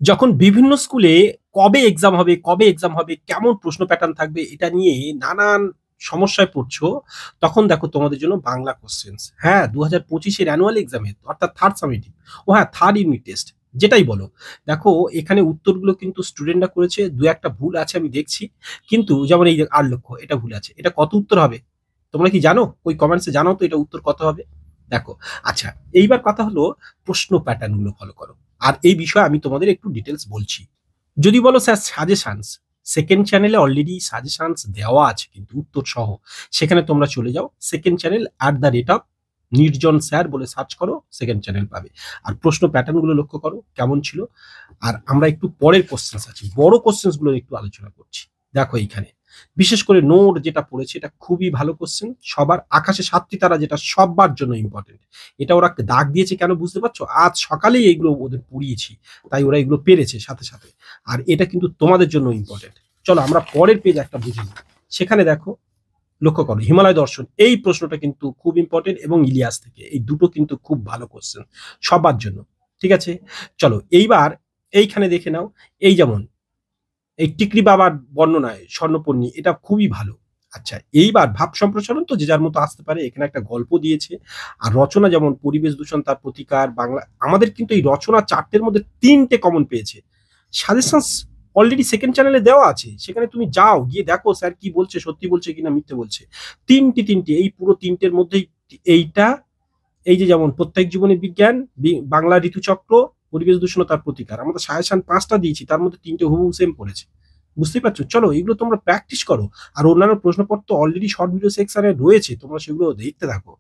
যখন বিভিন্ন স্কুলে কবে এক্সাম হবে, কেমন প্রশ্ন প্যাটার্ন থাকবে এটা নিয়ে নানান সমস্যায় পড়ছো, তখন দেখো তোমাদের জন্য বাংলা কোশ্চেন্স। হ্যাঁ, 2025 এর অ্যানুয়াল এক্সামে অর্থাৎ থার্ড সামেটিভ, ও হ্যাঁ থার্ড ইউনিট টেস্ট, যেটাই বলো। দেখো এখানে উত্তরগুলো কিন্তু স্টুডেন্টরা করেছে, দু একটা ভুল আছে আমি দেখছি। কিন্তু যেমন এই যে 8 লক্ষ, এটা ভুল আছে। এটা কত উত্তর হবে তোমরা কি জানো? ওই কমেন্টসে জানাও তো এটা উত্তর কত হবে। দেখো, আচ্ছা, এইবার কথা হলো প্রশ্ন প্যাটার্ন গুলো ফলো করো। আর এই বিষয়ে আমি তোমাদের একটু ডিটেলস বলছি। যদি বলো স্যার সাজেশনস, সেকেন্ড চ্যানেলে অলরেডি সাজেশনস দেওয়া আছে কিন্তু উত্তর সহ। সেখানে তোমরা চলে যাও সেকেন্ড চ্যানেল @, নির্জন স্যার বলে সার্চ করো, সেকেন্ড চ্যানেল পাবে। আর প্রশ্ন প্যাটার্ন গুলো লক্ষ্য করো কেমন ছিল। আর আমরা একটু পরের কোশ্চেন্স আছে, বড় কোশ্চেন্স গুলো একটু আলোচনা করছি। দেখো এইখানে বিশেষ করে নোট যেটা পড়েছে এটা খুবই ভালো কোশ্চেন। সবার আকাশে সাতটি তারা, যেটা সবার জন্য ইম্পর্টেন্ট। এটা ওরা দাগ দিয়েছে কেন বুঝতে পারছো? আজ সকালেই এগুলো ওদের পড়িয়েছি, তাই ওরা এগুলো পেরেছে সাথে সাথে। আর এটা কিন্তু তোমাদের জন্য ইম্পর্টেন্ট। চলো আমরা পরের পেজ একটা বুঝে নিই। সেখানে দেখো, লক্ষ্য করো হিমালয় দর্শন, এই প্রশ্নটা কিন্তু খুব ইম্পর্টেন্ট, এবং ইলিয়াস থেকে, এই দুটো কিন্তু খুব ভালো কোশ্চেন সবার জন্য। ঠিক আছে, চলো এইবার এইখানে দেখে নাও। এই যেমন এই টিকরি বাবার বর্ণনায় স্বর্ণপর্ণী, এটা খুবই ভালো। আচ্ছা, এইবার ভাব সম্প্রসারণ তো যে যার মতো আসতে পারে, এখানে একটা গল্প দিয়েছে। আর রচনা যেমন পরিবেশ দূষণ তার প্রতিকার বাংলা, আমাদের কিন্তু এই রচনা চারটের মধ্যে তিনটে কমন পেয়েছে। সাজেশনস অলরেডি সেকেন্ড চ্যানেলে দেওয়া আছে, সেখানে তুমি যাও, গিয়ে দেখো স্যার কি বলছে, সত্যি বলছে কিনা মিথ্যে বলছে। তিনটে এই পুরো তিনটের মধ্যেই এইটা, এই যে যেমন প্রত্যেক জীবনের বিজ্ঞান, বাংলা ঋতুচক্র, পরিবেশ দূষণ ও তার প্রতিকার, আমাদের সাজেশন 5টা দিয়েছি, তার মধ্যে তিনটে হুবহু সেম পড়েছে। বুঝতেই পারছো? চলো এগুলো তোমরা প্র্যাকটিস করো। আর অন্যান্য প্রশ্নপত্র অলরেডি শর্ট ভিডিও সেকশনে রয়েছে, তোমরা সেগুলো দেখতে থাকো।